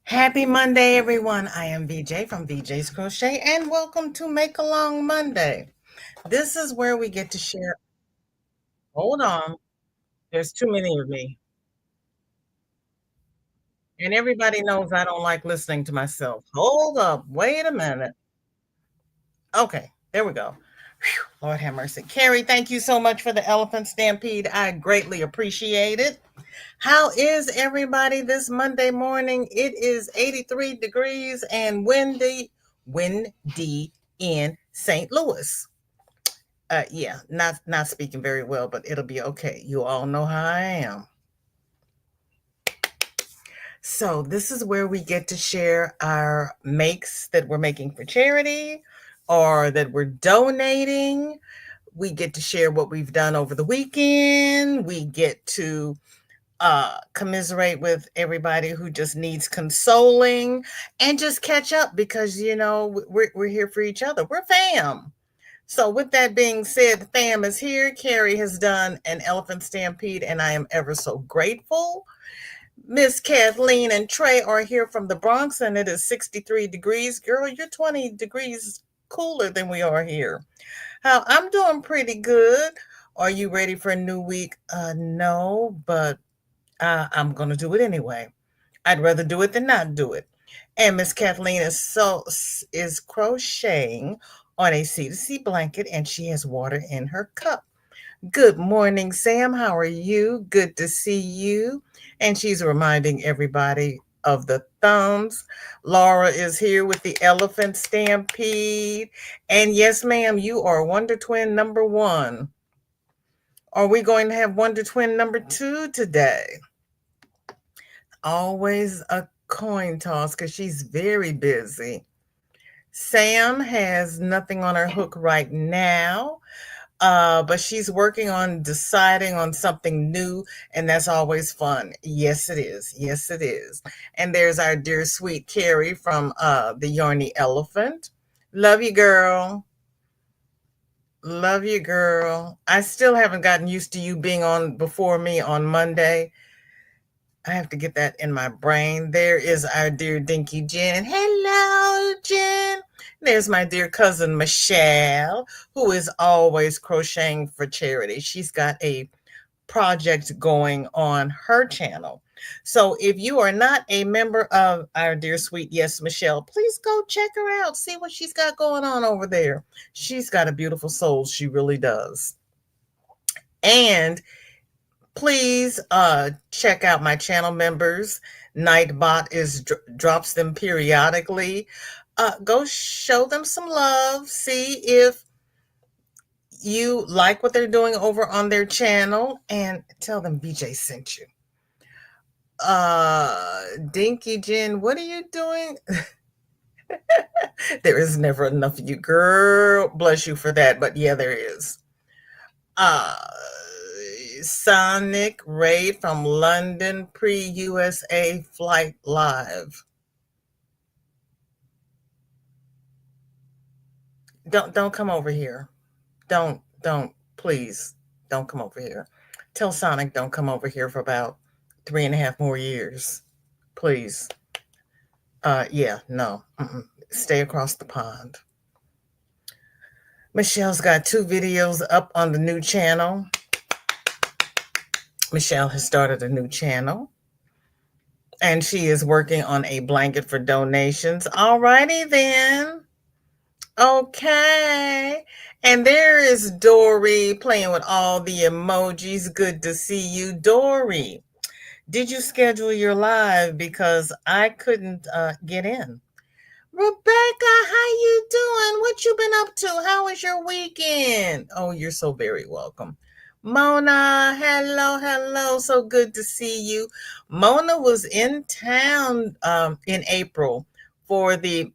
Happy Monday, everyone. I am VJ from VJ's Crochet, and welcome to Make Along Monday. This is where we get to share. Hold on, there's too many of me. And everybody knows I don't like listening to myself. Hold up, wait a minute. Okay, there we go. Whew, Lord have mercy. Carrie, thank you so much for the elephant stampede. I greatly appreciate it. How is everybody this Monday morning? It is 83 degrees and windy in St. Louis. Yeah, not speaking very well, but it'll be okay. You all know how I am. So this is where we get to share our makes that we're making for charity or that we're donating. We get to share what we've done over the weekend. We get to commiserate with everybody who just needs consoling and just catch up because we're here for each other. We're fam. So with that being said, the fam is here. Carrie has done an elephant stampede, and I am ever so grateful. Miss Kathleen and Trey are here from the Bronx, and it is 63 degrees. Girl, you're 20 degrees cooler than we are here. How I'm doing pretty good. Are you ready for a new week? No, but I'm going to do it anyway. I'd rather do it than not do it. And Miss Kathleen is crocheting on a C2C blanket, and she has water in her cup. Good morning, Sam. How are you? Good to see you. And she's reminding everybody of the thumbs. Laura is here with the elephant stampede. And yes, ma'am, you are Wonder Twin number one. Are we going to have Wonder Twin number two today? Always a coin toss because she's very busy. Sam has nothing on her hook right now, but she's working on deciding on something new, and that's always fun. Yes, it is. Yes, it is. And there's our dear sweet Carrie from the Yarny Elephant. Love you, girl. Love you, girl. I still haven't gotten used to you being on before me on Monday. I have to get that in my brain. There is our dear Dinky Jen. Hello, Jen. There's my dear cousin Michelle, who is always crocheting for charity. She's got a project going on her channel. So if you are not a member of our dear sweet Yes Michelle, please go check her out. See what she's got going on over there. She's got a beautiful soul. She really does. And please check out my channel members. Nightbot drops them periodically. Go show them some love. See if you like what they're doing over on their channel, and tell them BJ sent you. Dinky Jen, what are you doing? There is never enough of you, girl. Bless you for that, but yeah, there is. uh Sonic Raid from London, pre-USA flight live. Don't come over here. Don't please don't come over here. Tell Sonic don't come over here for about 3.5 more years. Please. Yeah, no. Stay across the pond. Michelle's got 2 videos up on the new channel. Michelle has started a new channel, and she is working on a blanket for donations. All righty then. Okay. And there is Dory playing with all the emojis. Good to see you, Dory. Did you schedule your live? Because I couldn't get in. Rebecca, how you doing? What you been up to? How was your weekend? Oh, you're so very welcome. Mona, hello. So good to see you. Mona was in town in April for the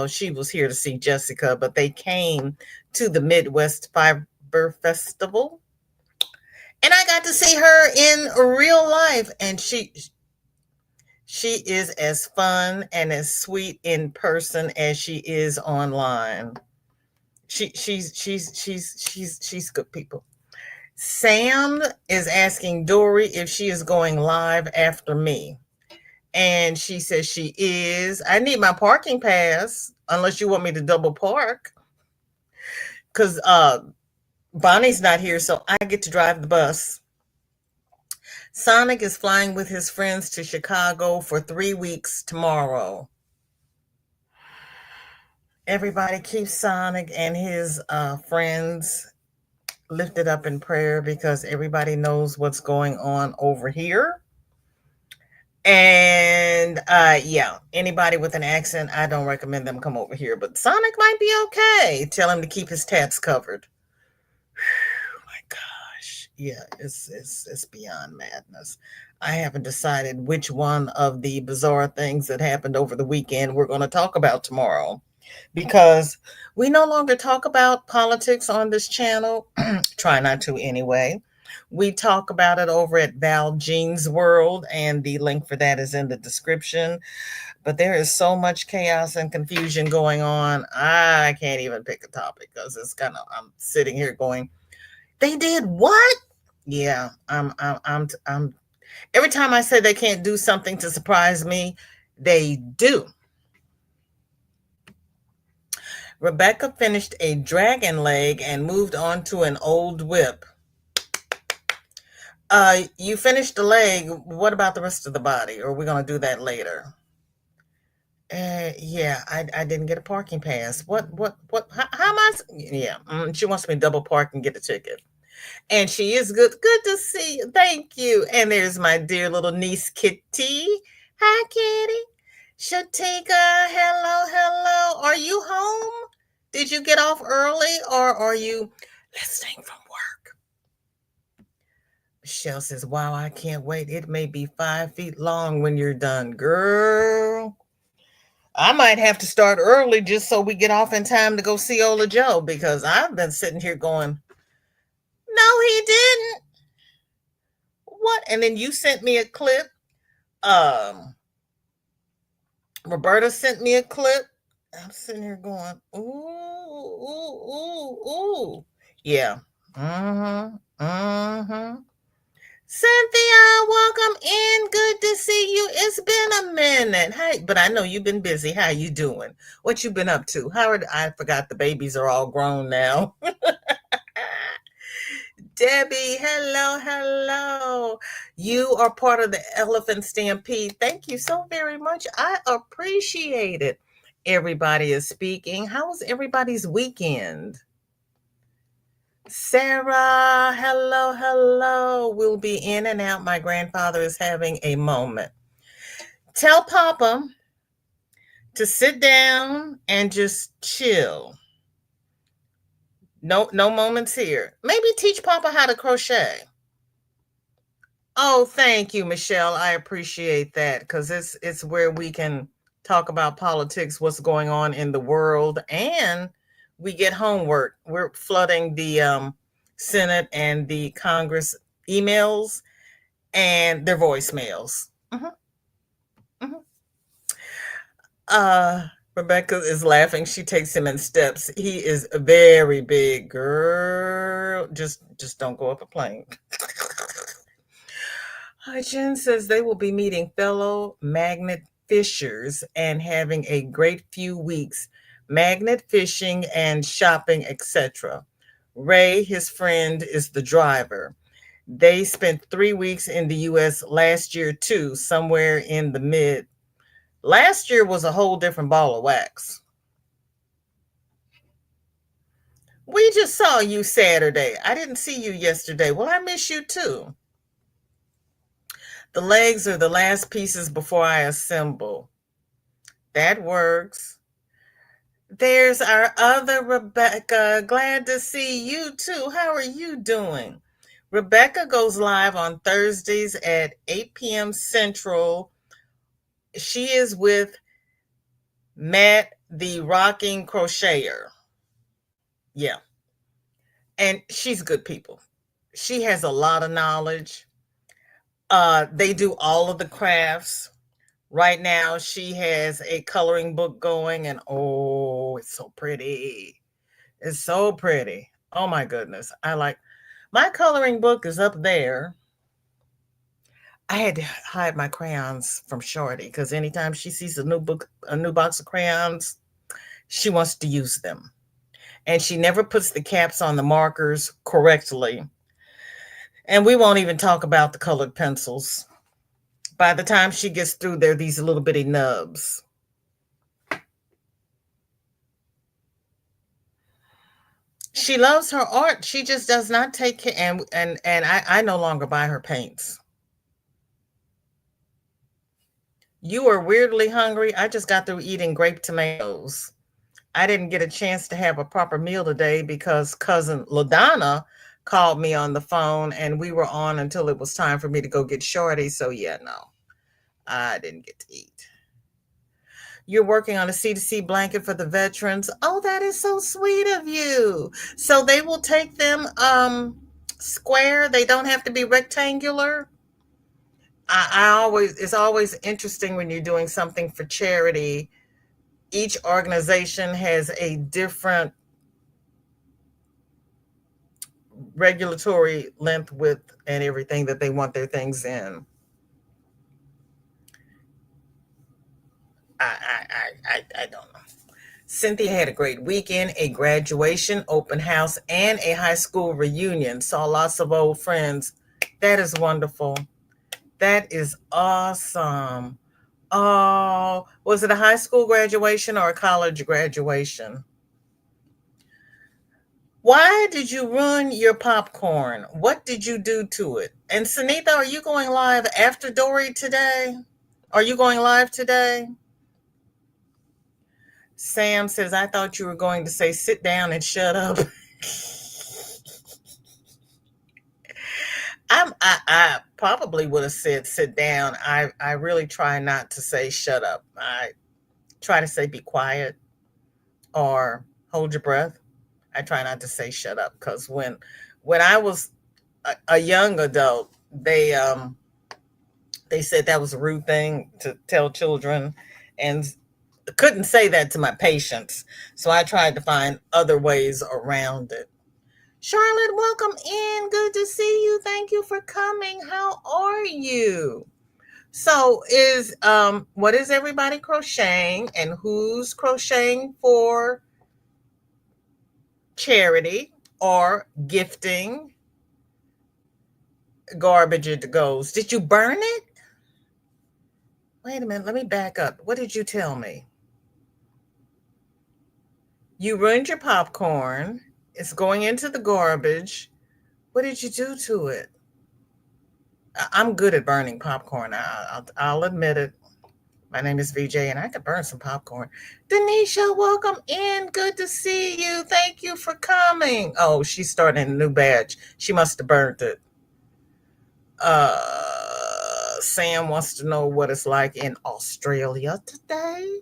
she was here to see Jessica, but they came to the Midwest Fiber Festival. And I got to see her in real life, and she is as fun and as sweet in person as she is online. She's good people. Sam is asking Dory if she is going live after me. And she says she is. I need my parking pass, unless you want me to double park. Because Bonnie's not here, so I get to drive the bus. Sonic is flying with his friends to Chicago for 3 weeks tomorrow. Everybody keeps Sonic and his friends lifted up in prayer because everybody knows what's going on over here. And yeah, anybody with an accent, I don't recommend them come over here. But Sonic might be okay. Tell him to keep his tats covered. Oh my gosh, yeah, it's beyond madness. I haven't decided which one of the bizarre things that happened over the weekend we're going to talk about tomorrow, because we no longer talk about politics on this channel. Try not to anyway. We talk about it over at Val Jean's World, and the link for that is in the description. But there is so much chaos and confusion going on. I can't even pick a topic because it's kind of, I'm sitting here going, they did what? Yeah, I'm. Every time I say they can't do something to surprise me, they do. Rebecca finished a dragon leg and moved on to an old whip. You finished the leg. What about the rest of the body? Or are we going to do that later? Yeah, I didn't get a parking pass. How am I? Yeah, she wants me to double park and get a ticket. And she is good. Good to see you. Thank you. And there's my dear little niece, Kitty. Hi, Kitty. Shatika, hello, hello. Are you home? Did you get off early or are you listening from work? Michelle says, wow, I can't wait. It may be 5 feet long when you're done. Girl, I might have to start early just so we get off in time to go see Ola Joe, because I've been sitting here going, no, he didn't. What? And then you sent me a clip. Um, Roberta sent me a clip. I'm sitting here going, ooh. Yeah. Mm-hmm. Cynthia, welcome in. Good to see you. It's been a minute. Hey, but I know you've been busy. How you doing? What you been up to? I forgot the babies are all grown now. Debbie, hello, hello. You are part of the Elephant Stampede. Thank you so very much. I appreciate it. Everybody is speaking. How was everybody's weekend? Sarah, hello, hello. We'll be in and out. My grandfather is having a moment. Tell Papa to sit down and just chill. No moments here. Maybe teach Papa how to crochet. Oh, thank you, Michelle. I appreciate that, because it's where we can talk about politics, what's going on in the world, and we get homework. We're flooding the Senate and the Congress emails and their voicemails. Mhm. Uh, Rebecca is laughing. She takes him in steps. He is a very big girl. Just don't go up a plane. Jen says they will be meeting fellow magnet fishers and having a great few weeks magnet fishing and shopping, etc. Ray, his friend, is the driver. They spent 3 weeks in the US last year too, somewhere in the mid. Last year was a whole different ball of wax. We just saw you Saturday. I didn't see you yesterday. Well, I miss you too. The legs are the last pieces before I assemble. That works. There's our other Rebecca. Glad to see you too. How are you doing? Rebecca goes live on Thursdays at 8 p.m. Central. She is with Matt, the Rocking Crocheter. Yeah. And she's good people. She has a lot of knowledge. They do all of the crafts. Right now, she has a coloring book going, and oh, it's so pretty. It's so pretty. Oh my goodness. I like my coloring book is up there. I had to hide my crayons from Shorty because anytime she sees a new box of crayons, she wants to use them. And she never puts the caps on the markers correctly. And we won't even talk about the colored pencils. By the time she gets through, they're these little bitty nubs. She loves her art. She just does not take care. And I no longer buy her paints. You are weirdly hungry. I just got through eating grape tomatoes. I didn't get a chance to have a proper meal today because cousin LaDonna called me on the phone and we were on until it was time for me to go get Shorty. So, yeah, no, I didn't get to eat. You're working on a C2C blanket for the veterans. Oh, that is so sweet of you. So they will take them square. They don't have to be rectangular. I always it's always interesting when you're doing something for charity. Each organization has a different regulatory length, width, and everything that they want their things in. I don't know. Cynthia had a great weekend, a graduation, open house, and a high school reunion. Saw lots of old friends. That is wonderful. That is awesome. Oh, was it a high school graduation or a college graduation? Why did you ruin your popcorn? What did you do to it? And Sunitha, are you going live after Dory today? Are you going live today? Sam says, I thought you were going to say sit down and shut up. I probably would have said sit down. I really try not to say shut up. I try to say be quiet or hold your breath. I try not to say shut up because when I was a young adult, they said that was a rude thing to tell children, and couldn't say that to my patients. So I tried to find other ways around it. Charlotte, welcome in. Good to see you. Thank you for coming. How are you? So is what is everybody crocheting and who's crocheting for charity or gifting? Garbage it goes. Did you burn it? Wait a minute, let me back up. What did you tell me? You ruined your popcorn. It's going into the garbage. What did you do to it? I'm good at burning popcorn. I'll admit it. My name is VJ, and I could burn some popcorn. Denisha, welcome in. Good to see you. Thank you for coming. Oh, she's starting a new batch. She must have burnt it. Sam wants to know what it's like in Australia today.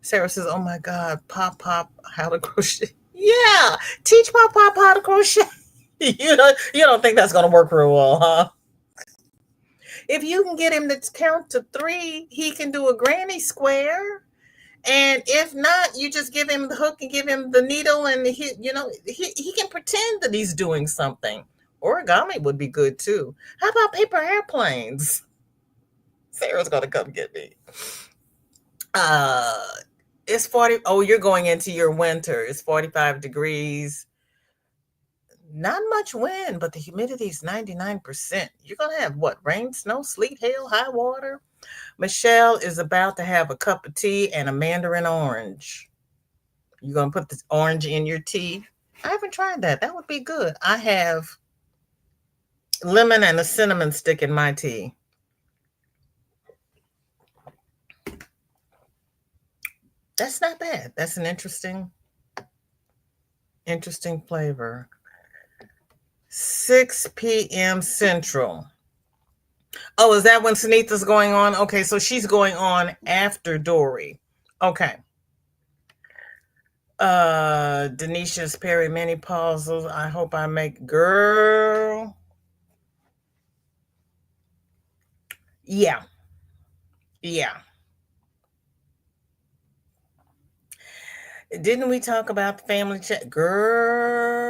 Sarah says, "Oh my God, Pop, how to crochet? Yeah, teach Pop how to crochet. You don't think that's gonna work real well, huh? If you can get him to count to three, he can do a granny square. And if not, you just give him the hook and give him the needle, and he can pretend that he's doing something. Origami would be good too. How about paper airplanes? Sarah's gonna come get me. Uh, it's 40. Oh, you're going into your winter. It's 45 degrees. Not much wind, but the humidity is 99%. You're gonna have what? Rain, snow, sleet, hail, high water. Michelle is about to have a cup of tea and a mandarin orange. You're going to put this orange in your tea? I haven't tried that. That would be good. I have lemon and a cinnamon stick in my tea. That's not bad. That's an interesting flavor. 6 p.m. Central. Oh, is that when Sunitha's going on? Okay, so she's going on after Dory. Okay. Denisha's perimenopausal. I hope I make girl. Yeah. Yeah. Didn't we talk about the family chat? Girl.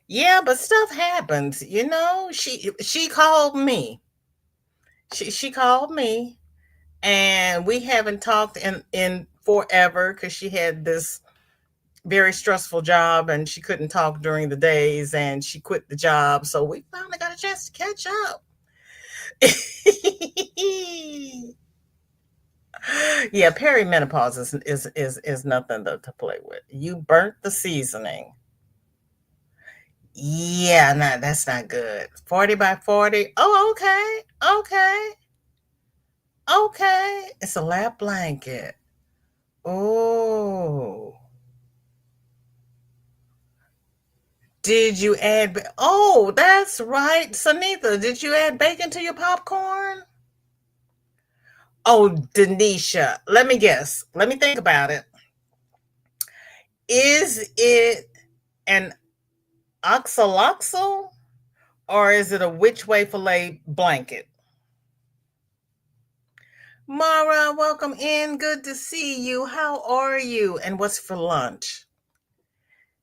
Yeah, but stuff happens, you know. She called me. She called me, and we haven't talked in forever because she had this very stressful job and she couldn't talk during the days and she quit the job. So we finally got a chance to catch up. Yeah, perimenopause is nothing to play with. You burnt the seasoning. Yeah, no, that's not good. 40 by 40. Oh, okay. Okay. Okay. It's a lap blanket. Oh. Did you add oh, that's right. Sanitha, did you add bacon to your popcorn? Oh, Denisha, let me guess. Let me think about it. Is it an oxaloxal or is it a which way fillet blanket? Mara, welcome in. Good to see you. How are you? And what's for lunch?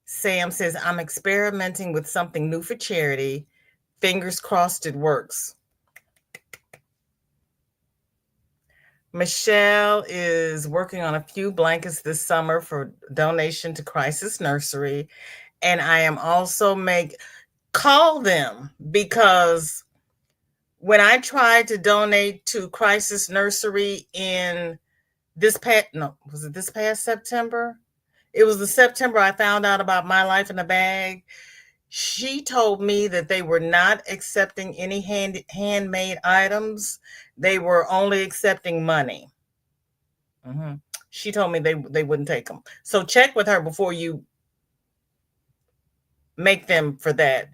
Sam says, I'm experimenting with something new for charity. Fingers crossed it works. Michelle is working on a few blankets this summer for donation to Crisis Nursery. And I am also call them because when I tried to donate to Crisis Nursery in this past no, was it this past September? It was the September I found out about My Life in a Bag. She told me that they were not accepting any handmade items. They were only accepting money. Hmm. She told me they wouldn't take them. So check with her before you make them for that.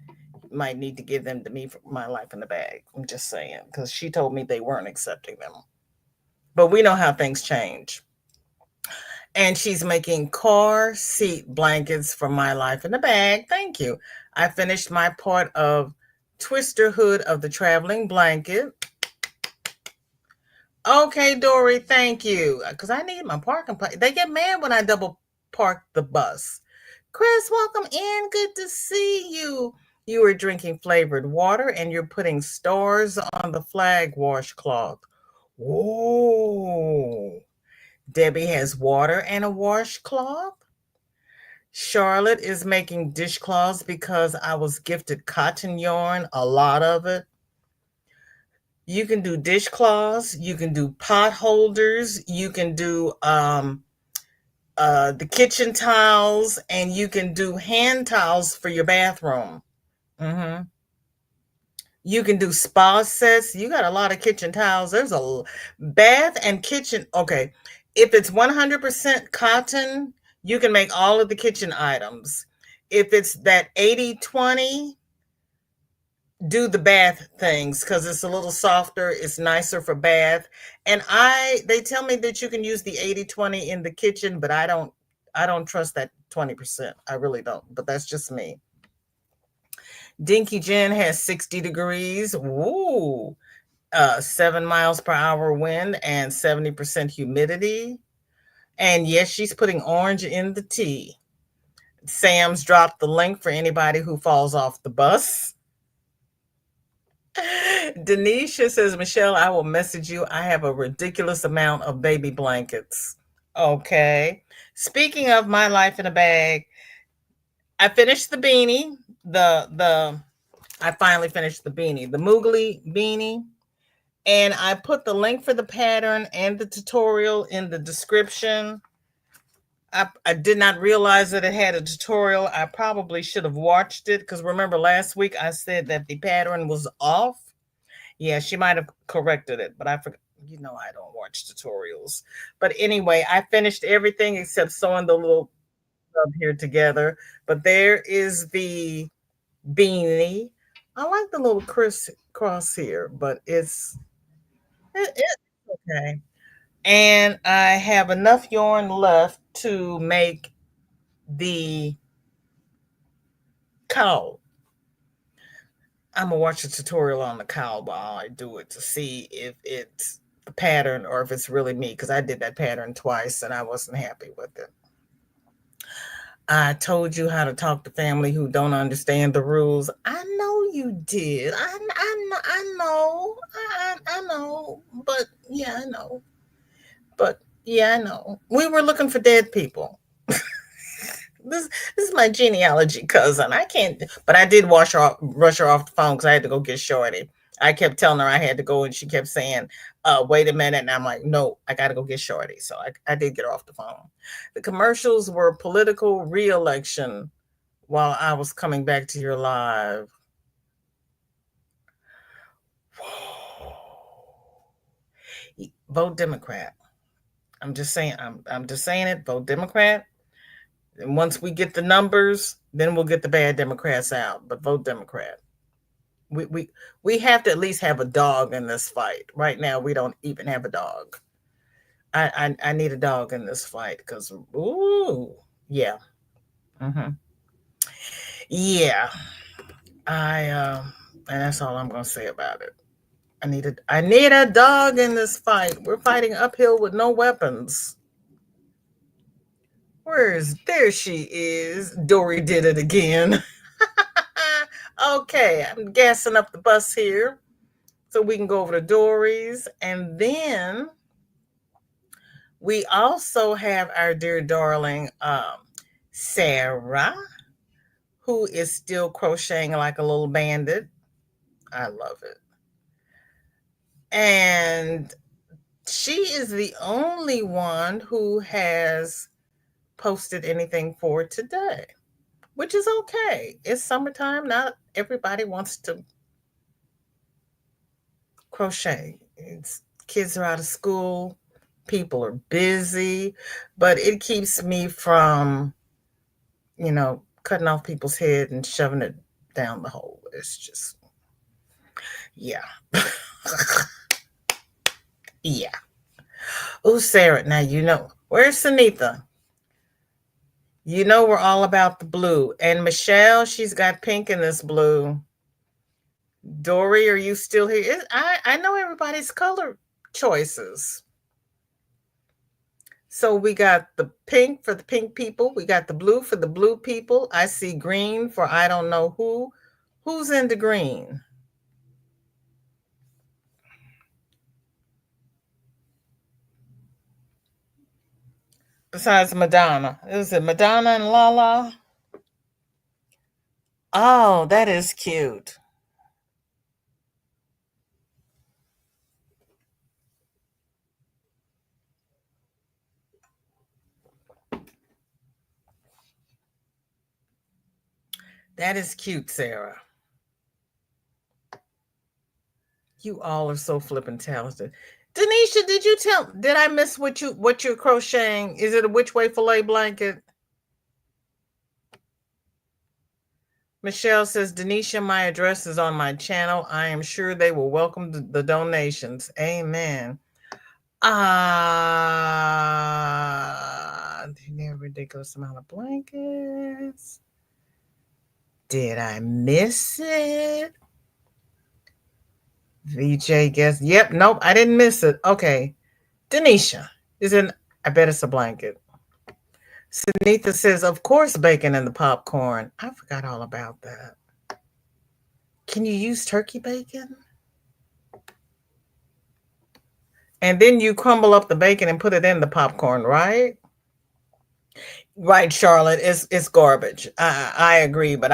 You might need to give them to me for My Life in the Bag. I'm just saying because she told me they weren't accepting them. But we know how things change. And she's making car seat blankets for My Life in the Bag. Thank you. I finished my part of Twister Hood of the Traveling Blanket. Okay, Dory, thank you. Because I need my parking place. They get mad when I double park the bus. Chris, welcome in. Good to see you. You are drinking flavored water and you're putting stars on the flag washcloth. Whoa. Debbie has water and a washcloth. Charlotte is making dishcloths because I was gifted cotton yarn, a lot of it. You can do dishcloths, you can do pot holders, you can do the kitchen towels, and you can do hand towels for your bathroom. Hmm. You can do spa sets. You got a lot of kitchen towels. There's a bath and kitchen. Okay. If it's 100% cotton, you can make all of the kitchen items. If it's that 80/20, do the bath things because it's a little softer. It's nicer for bath. And they tell me that you can use the 80/20 in the kitchen, but I don't trust that 20%. I really don't. But that's just me. Dinky Jen has 60 degrees. Ooh. 7 miles per hour wind and 70% humidity. And yes, she's putting orange in the tea. Sam's dropped the link for anybody who falls off the bus. Denisha says, Michelle, I will message you. I have a ridiculous amount of baby blankets. Okay. Speaking of My Life in a Bag, I finished the beanie. The I finally finished the beanie, the Moogly beanie. And I put the link for the pattern and the tutorial in the description. I did not realize that it had a tutorial. I probably should have watched it because remember last week I said that the pattern was off. Yeah, she might have corrected it, but I forgot. You know, I don't watch tutorials. But anyway, I finished everything except sewing the little stuff here together. But there is the beanie. I like the little cross here, but it's okay. And I have enough yarn left to make the cowl. I'm gonna watch a tutorial on the cowl while I do it to see if it's the pattern or if it's really me because I did that pattern twice and I wasn't happy with it. I told you how to talk to family who don't understand the rules. I know you did. I know. I know. But yeah, I know. But yeah, I know. We were looking for dead people. This this is my genealogy cousin. I can't, but I did rush her off the phone because I had to go get Shorty. I kept telling her I had to go, and she kept saying, wait a minute. And I'm like, no, I got to go get Shorty. So I did get her off the phone. The commercials were political re-election while I was coming back to your live. Vote Democrat. I'm just saying it. Vote Democrat. And once we get the numbers, then we'll get the bad Democrats out. But vote Democrat. We we we have to at least have a dog in this fight. Right now, we don't even have a dog. I need a dog in this fight because ooh yeah yeah and that's all I'm gonna say about it. I need a dog in this fight. We're fighting uphill with no weapons. There she is. Dory did it again. Okay, I'm gassing up the bus here so we can go over to Dory's. And then we also have our dear darling Sarah, who is still crocheting like a little bandit. I love it. And she is the only one who has posted anything for today, which is okay. It's summertime. Not everybody wants to crochet. Kids are out of school, people are busy, but it keeps me from, cutting off people's head and shoving it down the hole. It's just, yeah. Yeah. Oh, Sarah, now where's Sunitha? We're all about the blue. And Michelle, she's got pink in this blue. Dory, are you still here? I know everybody's color choices. So we got the pink for the pink people. We got the blue for the blue people. I see green for I don't know who. Who's into green? Besides Madonna. Is it Madonna and Lala? Oh, that is cute. That is cute, Sarah. You all are so flippin' talented. Denisha, did I miss what you're crocheting? Is it a which way fillet blanket? Michelle says, Denisha, my address is on my channel. I am sure they will welcome the donations. Amen. A ridiculous amount of blankets. Did I miss it? VJ guess. Yep, nope, I didn't miss it. Okay. Denisha, I bet it's a blanket. Sunitha says, of course, bacon in the popcorn. I forgot all about that. Can you use turkey bacon? And then you crumble up the bacon and put it in the popcorn, right? Right, Charlotte. It's garbage. I agree, but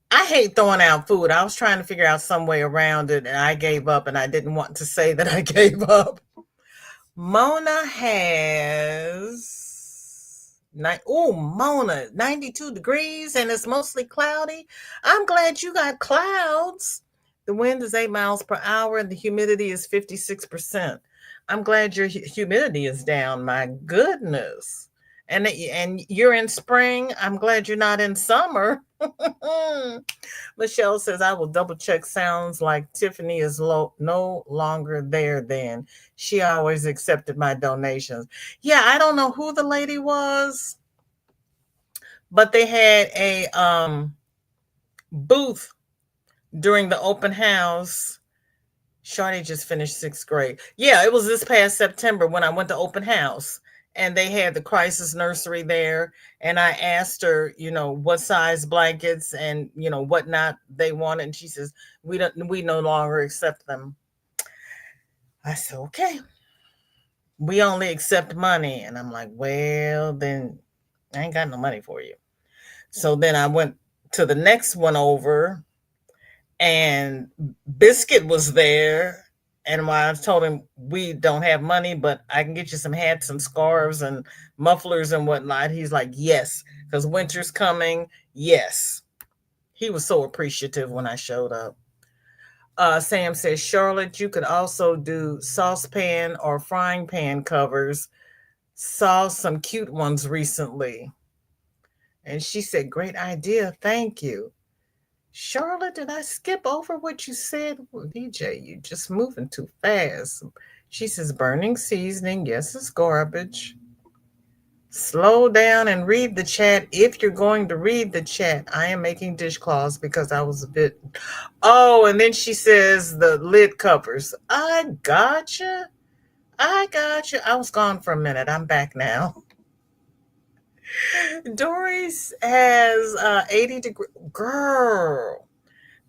I hate throwing out food. I was trying to figure out some way around it, and I gave up, and I didn't want to say that I gave up. Mona has Mona, 92 degrees, and it's mostly cloudy. I'm glad you got clouds. The wind is 8 miles per hour, and the humidity is 56%. I'm glad your humidity is down. My goodness. And you're in spring. I'm glad you're not in summer. Michelle says, I will double check. Sounds like Tiffany is no longer there then. She always accepted my donations. Yeah, I don't know who the lady was, but they had a booth during the open house. Shawty just finished 6th grade. Yeah, it was this past September when I went to open house. and they had the crisis nursery there. And I asked her, what size blankets and whatnot they wanted. And she says, we no longer accept them. I said, okay, we only accept money. And I'm like, well, then I ain't got no money for you. So then I went to the next one over, and Biscuit was there. And when I told him we don't have money, but I can get you some hats and scarves and mufflers and whatnot, he's like, yes, because winter's coming. Yes. He was so appreciative when I showed up. Sam says, Charlotte, you could also do saucepan or frying pan covers. Saw some cute ones recently. And she said, great idea. Thank you. Charlotte, did I skip over what you said? Well, DJ, you just moving too fast. She says, burning seasoning. Yes, it's garbage. Slow down and read the chat if you're going to read the chat. I am making dishcloths because I was a bit. Oh, and then she says the lid covers. I gotcha. I was gone for a minute. I'm back now. Doris has 80 degree. Girl.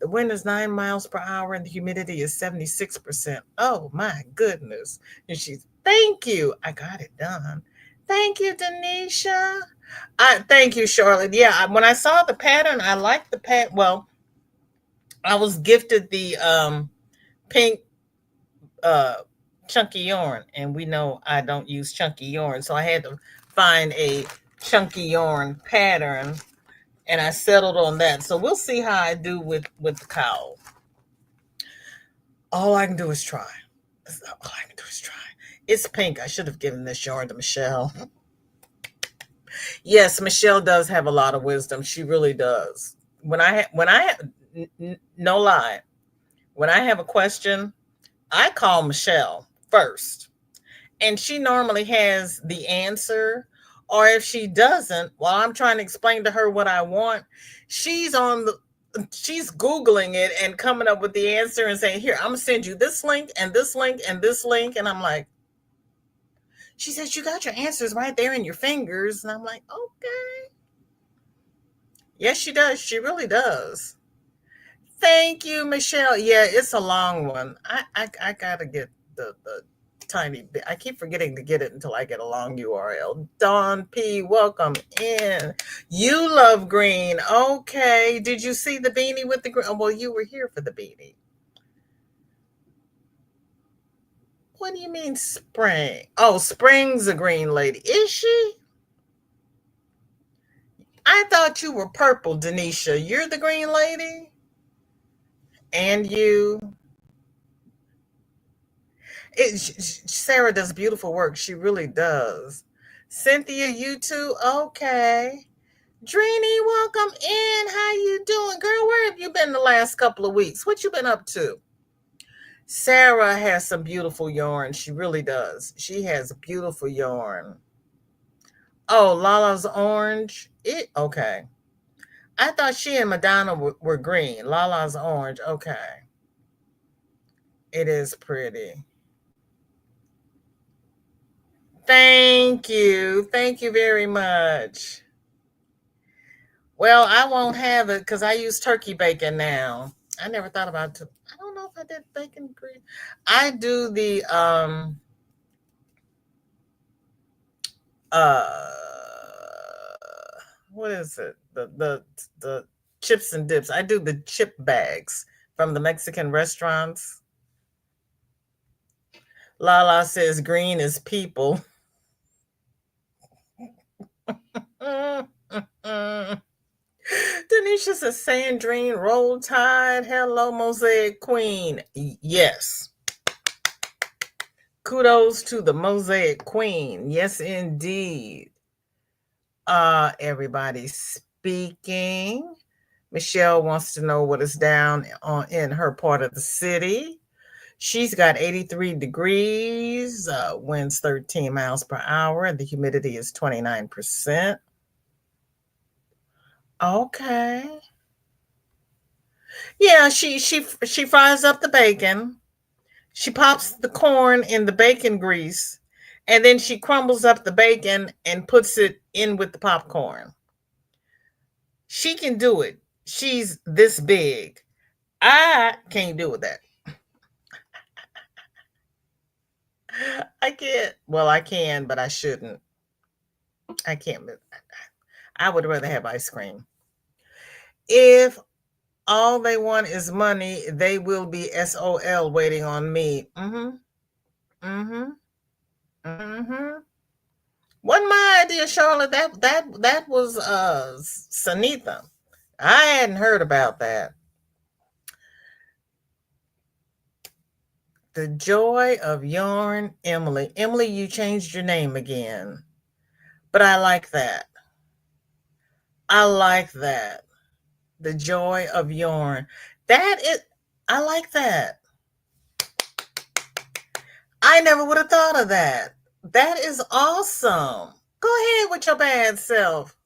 The wind is 9 miles per hour and the humidity is 76%. Oh my goodness. And she's, thank you. I got it done. Thank you, Denisha. Thank you, Charlotte. Yeah, when I saw the pattern, I liked the pattern. Well, I was gifted the pink uh, chunky yarn, and we know I don't use chunky yarn, so I had to find a chunky yarn pattern, and I settled on that. So we'll see how I do with the cowl. All I can do is try. All I can do is try. It's pink. I should have given this yarn to Michelle. Yes, Michelle does have a lot of wisdom. She really does. No lie, when I have a question, I call Michelle first, and she normally has the answer. Or if she doesn't, while I'm trying to explain to her what I want, she's Googling it and coming up with the answer and saying, here, I'm gonna send you this link and this link and this link. And I'm like, she says, you got your answers right there in your fingers. And I'm like, okay. Yes, she does. She really does. Thank you, Michelle. Yeah, it's a long one. I gotta get the tiny bit. I keep forgetting to get it until I get a long URL. Dawn P, welcome in. You love green. Okay. Did you see the beanie with the green? Oh, well, you were here for the beanie. What do you mean spring? Oh, Spring's a green lady. Is she? I thought you were purple, Denisha. You're the green lady? And you? Sarah does beautiful work. She really does. Cynthia, you too? Okay. Drini, welcome in. How you doing? Girl, where have you been the last couple of weeks? What you been up to? Sarah has some beautiful yarn. She really does. She has beautiful yarn. Oh, Lala's orange. Okay. I thought she and Madonna were green. Lala's orange. Okay. It is pretty. Thank you. Thank you very much. Well, I won't have it because I use turkey bacon now. I never thought about it. I don't know if I did bacon green. I do the uh what is it? The chips and dips. I do the chip bags from the Mexican restaurants. Lala says green is people. Denisha says Sandrine, Roll Tide. Hello, Mosaic Queen. Yes. Kudos to the Mosaic Queen. Yes, indeed. Everybody's speaking. Michelle wants to know what is down in her part of the city. She's got 83 degrees, winds 13 miles per hour, and the humidity is 29%. Okay. Yeah, she fries up the bacon. She pops the corn in the bacon grease, And then she crumbles up the bacon and puts it in with the popcorn. She can do it. She's this big. I can't do that. I can't. Well, I can, but I shouldn't. I can't. I would rather have ice cream. If all they want is money, they will be SOL waiting on me. Mm-hmm. Mm-hmm. Mm-hmm. Wasn't my idea, Charlotte. That was Sanitha. I hadn't heard about that. The joy of yarn, Emily. Emily, you changed your name again. But I like that. I like that. The joy of yarn. That is, I like that. I never would have thought of that. That is awesome. Go ahead with your bad self.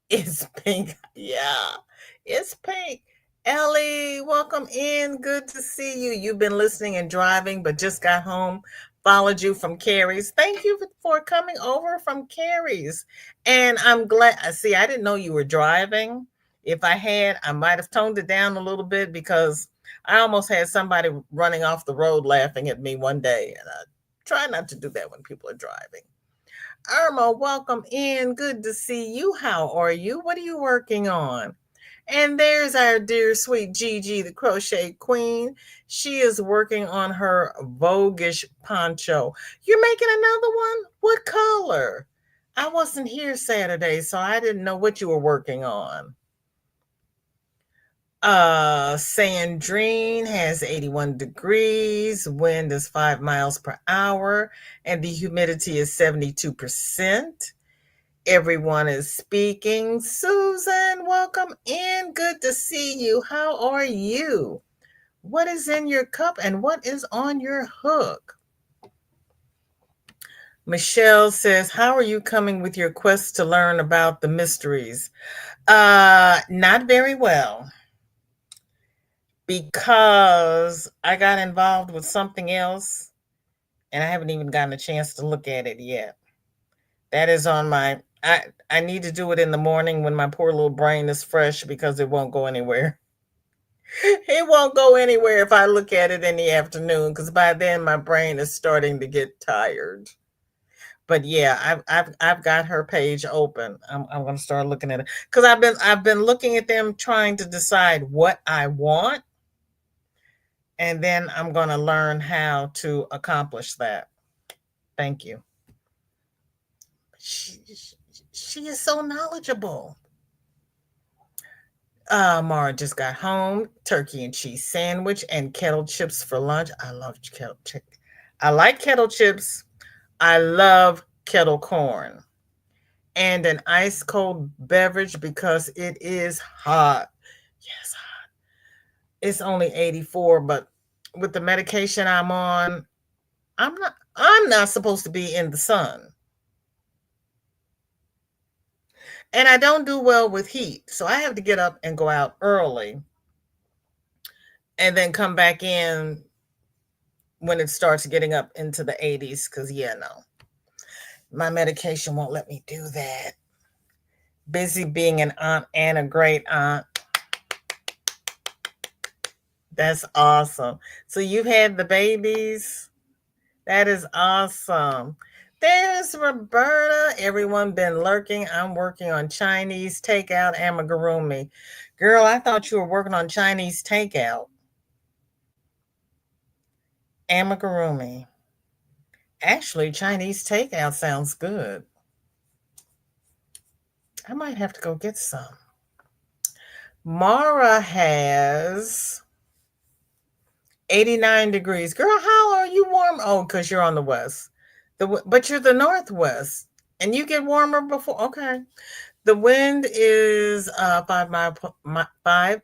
It's pink. Yeah, it's pink. Ellie, welcome in. Good to see you. You've been listening and driving, but just got home. Followed you from Carrie's. Thank you for coming over from Carrie's. And I'm glad. See, I didn't know you were driving. If I had, I might have toned it down a little bit because I almost had somebody running off the road laughing at me one day. And I try not to do that when people are driving. Irma, welcome in. Good to see you. How are you? What are you working on? And there's our dear sweet Gigi, the crochet queen. She is working on her voguish poncho. You're making another one? What color? I wasn't here Saturday, so I didn't know what you were working on. Sandrine has 81 degrees, wind is 5 miles per hour, and the humidity is 72%. Everyone is speaking. Susan, welcome in. Good to see you. How are you? What is in your cup and what is on your hook? Michelle says, how are you coming with your quest to learn about the mysteries? Not very well, because I got involved with something else and I haven't even gotten a chance to look at it yet. That is on my I need to do it in the morning when my poor little brain is fresh because it won't go anywhere. It won't go anywhere if I look at it in the afternoon because by then my brain is starting to get tired. But yeah, I've got her page open. I'm going to start looking at it because I've been looking at them trying to decide what I want, and then I'm going to learn how to accomplish that. Thank you. She, she is so knowledgeable. Mara just got home. Turkey and cheese sandwich and kettle chips for lunch. I love kettle chips. I like kettle chips. I love kettle corn. And an ice cold beverage because it is hot. Yes, hot. It's only 84, but with the medication I'm on, I'm not supposed to be in the sun. And I don't do well with heat. So I have to get up and go out early and then come back in when it starts getting up into the 80s. Because, yeah, no, my medication won't let me do that. Busy being an aunt and a great aunt. That's awesome. So you've had the babies? That is awesome. There's Roberta. Everyone been lurking. I'm working on Chinese takeout amigurumi. Girl, I thought you were working on Chinese takeout. Amigurumi. Actually, Chinese takeout sounds good. I might have to go get some. Mara has 89 degrees. Girl, how are you warm? Oh, because you're on the west. But you're the northwest. And you get warmer before. Okay. The wind is 5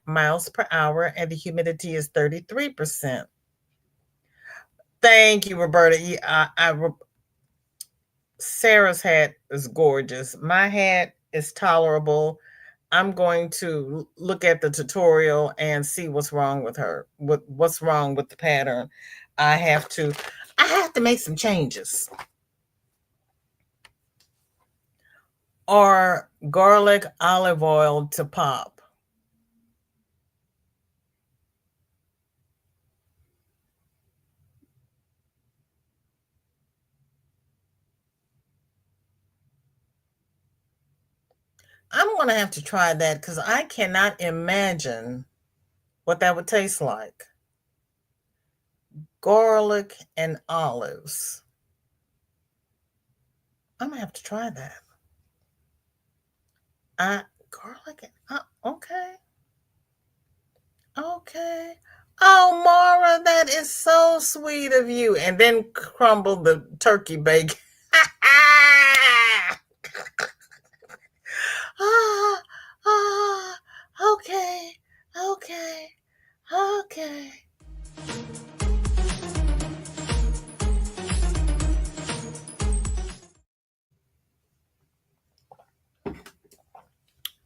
miles per hour, and the humidity is 33%. Thank you, Roberta. Sarah's hat is gorgeous. My hat is tolerable. I'm going to look at the tutorial and see what's wrong with her. What's wrong with the pattern? I have to make some changes. Or garlic olive oil to pop. I'm going to have to try that because I cannot imagine what that would taste like. Garlic and olives. I'm going to have to try that. Garlic and okay. Okay. Oh, Mara, that is so sweet of you. And then crumble the turkey bacon. ah, ah, okay, okay, okay.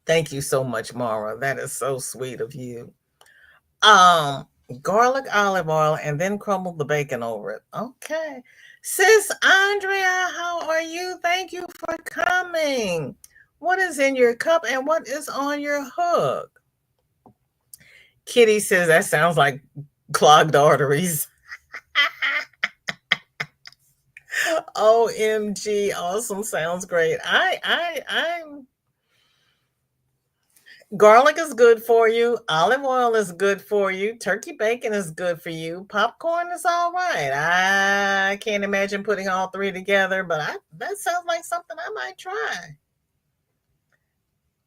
Thank you so much, Mara. That is so sweet of you. Um, Garlic olive oil and then crumble the bacon over it. Okay. Sis Andrea, how are you? Thank you for coming. What is in your cup and what is on your hook? Kitty says that sounds like clogged arteries. OMG, awesome. Sounds great. I'm Garlic is good for you. Olive oil is good for you. Turkey bacon is good for you. Popcorn is all right. I can't imagine putting all three together, but that sounds like something I might try.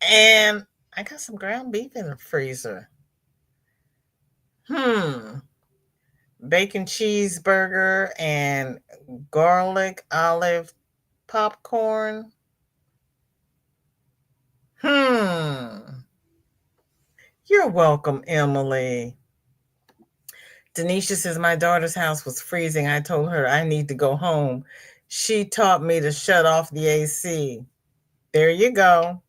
And I got some ground beef in the freezer. Bacon cheeseburger and garlic olive popcorn. You're welcome, Emily. Denisha says, my daughter's house was freezing. I told her I need to go home. She taught me to shut off the AC. There you go.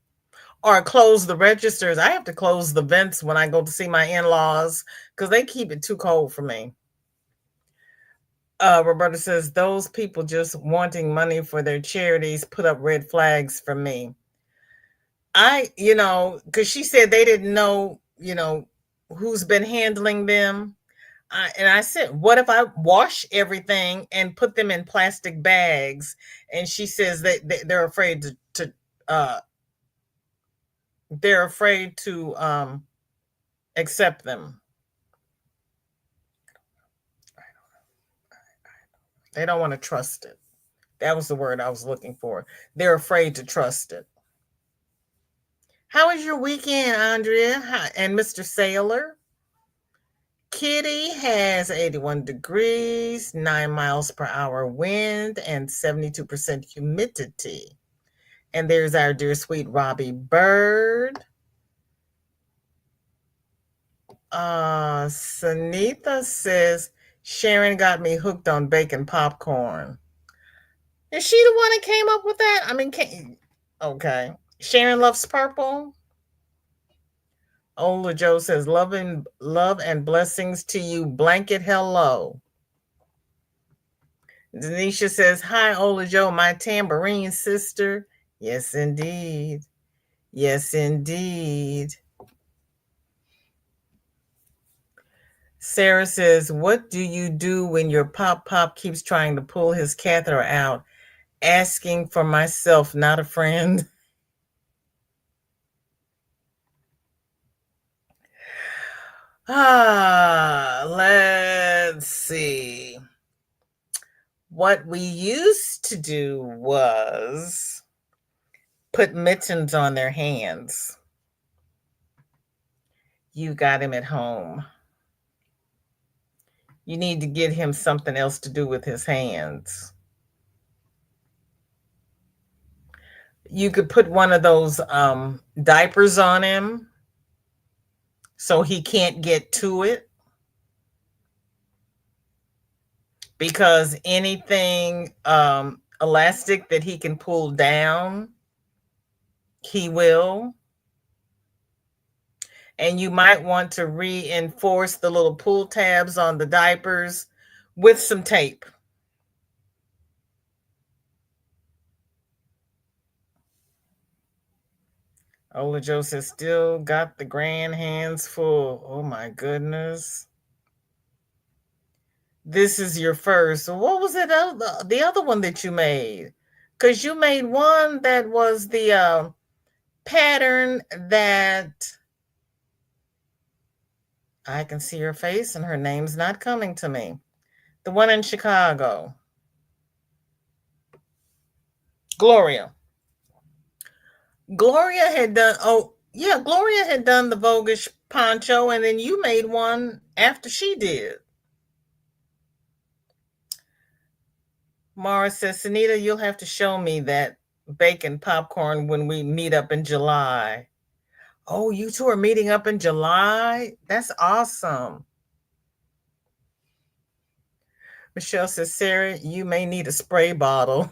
Or close the registers. I have to close the vents when I go to see my in-laws because they keep it too cold for me. Roberta says, those people just wanting money for their charities put up red flags for me. Because she said they didn't know, who's been handling them. And I said, what if I wash everything and put them in plastic bags? And she says that they're afraid to accept them. They don't want to trust it. That was the word I was looking for. They're afraid to trust it. How was your weekend, Andrea? And Mr. Sailor? Kitty has 81 degrees, 9 miles per hour wind, and 72% humidity. And there's our dear sweet Robbie Bird. Sunitha says, Sharon got me hooked on bacon popcorn. Is she the one that came up with that? I mean, okay. Sharon loves purple. Ola Joe says, love and blessings to you. Blanket hello. Denisha says, hi, Ola Joe, my tambourine sister. Yes, indeed. Yes, indeed. Sarah says, what do you do when your pop keeps trying to pull his catheter out? Asking for myself, not a friend. Let's see. What we used to do was put mittens on their hands. You got him at home. You need to get him something else to do with his hands. You could put one of those diapers on him so he can't get to it. Because anything elastic that he can pull down, he will. And you might want to reinforce the little pull tabs on the diapers with some tape. Ola Joe says, still got the grand hands full. Oh my goodness. This is your first. What was it? The other one that you made? Because you made one that was the pattern that I can see her face and her name's not coming to me. The one in Chicago. Gloria. Gloria had done, oh, yeah, Gloria had done the Voguish poncho, and then you made one after she did. Mara says, Sunita, you'll have to show me that bacon popcorn when we meet up in July. Oh, you two are meeting up in July? That's awesome. Michelle says, Sarah, you may need a spray bottle.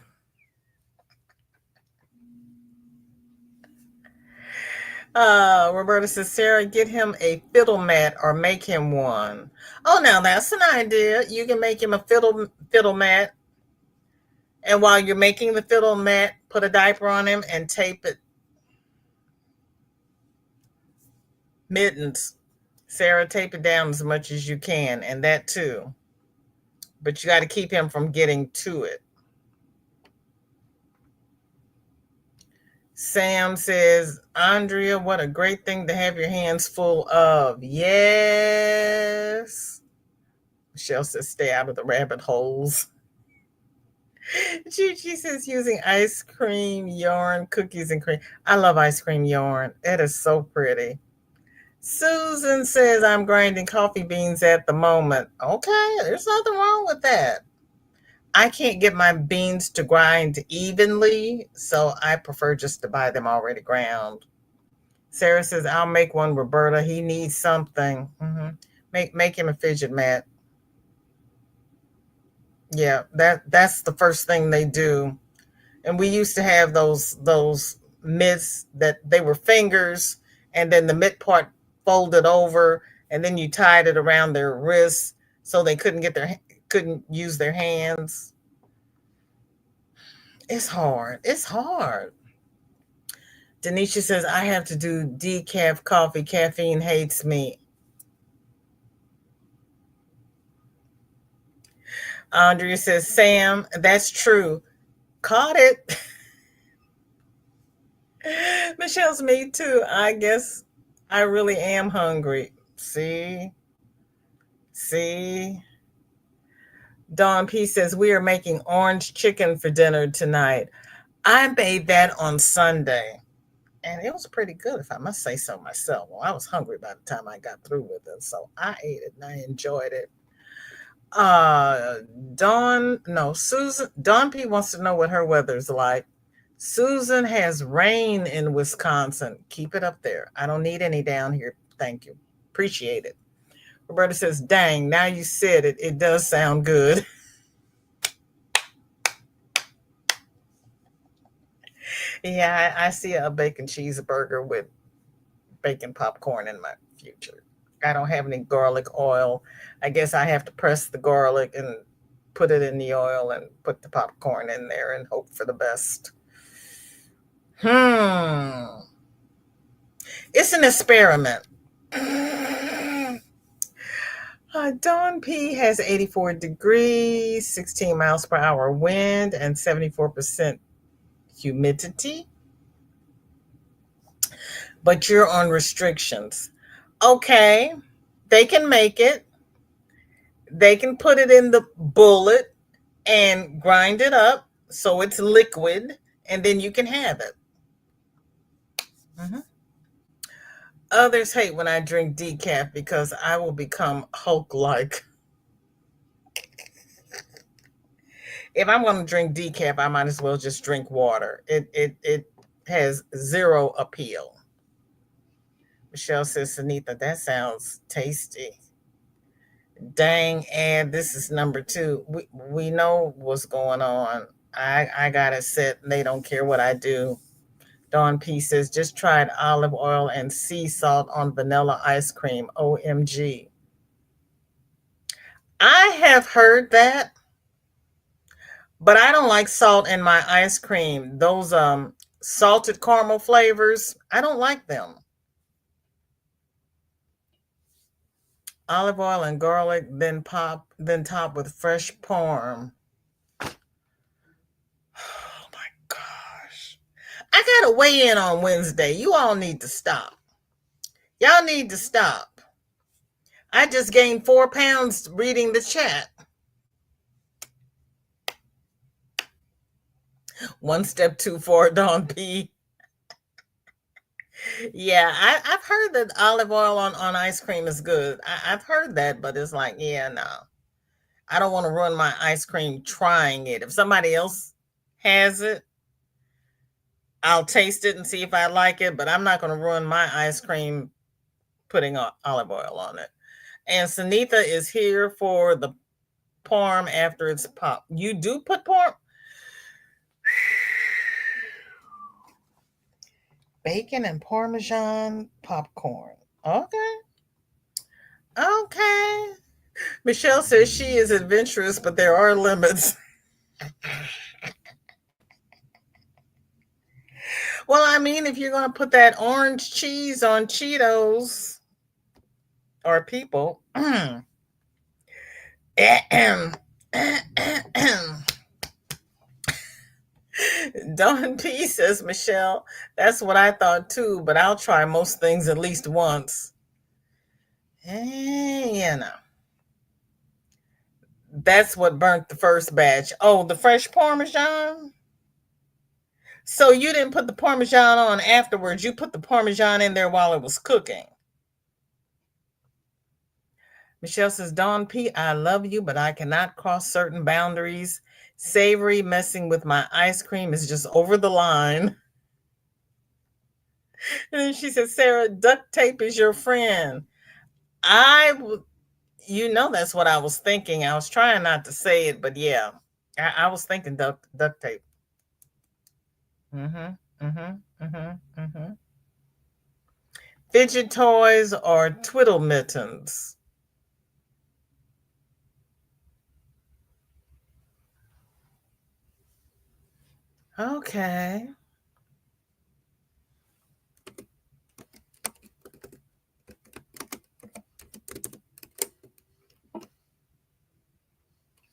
Roberta says, Sarah, get him a fiddle mat or make him one. Oh, now that's an idea. You can make him a fiddle mat. And while you're making the fiddle mat, put a diaper on him and tape it. Mittens. Sarah, tape it down as much as you can, and that too. But you got to keep him from getting to it. Sam says, Andrea, what a great thing to have your hands full of. Yes. Michelle says, stay out of the rabbit holes. She says, using ice cream yarn, cookies, and cream. I love ice cream yarn. It is so pretty. Susan says, I'm grinding coffee beans at the moment. Okay, there's nothing wrong with that. I can't get my beans to grind evenly, so I prefer just to buy them already ground. Sarah says, I'll make one, Roberta. He needs something. Make him a fidget mat. Yeah, that's the first thing they do. And we used to have those mitts that they were fingers, and then the mitt part folded over, and then you tied it around their wrists so they couldn't use their hands. It's hard. It's hard. Denisha says, I have to do decaf coffee. Caffeine hates me. Andrea says, Sam, that's true. Caught it. Michelle's me too. I guess I really am hungry. See? Dawn P says, we are making orange chicken for dinner tonight. I made that on Sunday, and it was pretty good, if I must say so myself. Well, I was hungry by the time I got through with it, so I ate it and I enjoyed it. Dawn P wants to know what her weather's like. Susan has rain in Wisconsin. Keep it up there. I don't need any down here. Thank you. Appreciate it. Roberta says, dang, now you said it. It does sound good. Yeah, I see a bacon cheeseburger with bacon popcorn in my future. I don't have any garlic oil. I guess I have to press the garlic and put it in the oil and put the popcorn in there and hope for the best. It's an experiment. Dawn P has 84 degrees, 16 miles per hour wind, and 74% humidity. But you're on restrictions. Okay, they can make it. They can put it in the bullet and grind it up so it's liquid, and then you can have it. Others hate when I drink decaf because I will become Hulk-like. If I'm going to drink decaf, I might as well just drink water. It has zero appeal. Michelle says, Sunita, that sounds tasty. Dang, and this is number 2. We know what's going on. I got it set, and they don't care what I do. Dawn P says, just tried olive oil and sea salt on vanilla ice cream. OMG. I have heard that, but I don't like salt in my ice cream. Those salted caramel flavors, I don't like them. Olive oil and garlic, then top with fresh parm. Oh my gosh. I gotta weigh in on Wednesday. You all need to stop. Y'all need to stop. I just gained 4 pounds reading the chat. One step too far, Don P. Yeah, I've heard that olive oil on ice cream is good. I've heard that, but it's like, yeah, no. I don't want to ruin my ice cream trying it. If somebody else has it, I'll taste it and see if I like it, but I'm not going to ruin my ice cream putting olive oil on it. And Sunitha is here for the parm after it's popped. You do put parm? Bacon and Parmesan popcorn. Okay. Okay. Michelle says she is adventurous, but there are limits. Well, I mean, if you're going to put that orange cheese on Cheetos or people, Don P says, Michelle, that's what I thought too, but I'll try most things at least once. You know, that's what burnt the first batch. Oh, the fresh Parmesan? So you didn't put the Parmesan on afterwards. You put the Parmesan in there while it was cooking. Michelle says, Dawn P, I love you, but I cannot cross certain boundaries. Savory messing with my ice cream is just over the line. And then she says, Sarah, duct tape is your friend. You know, that's what I was thinking. I was trying not to say it, but yeah, I was thinking duct tape. Mm-hmm, mm-hmm, mm-hmm, mm-hmm. Fidget toys or twiddle mittens? Okay.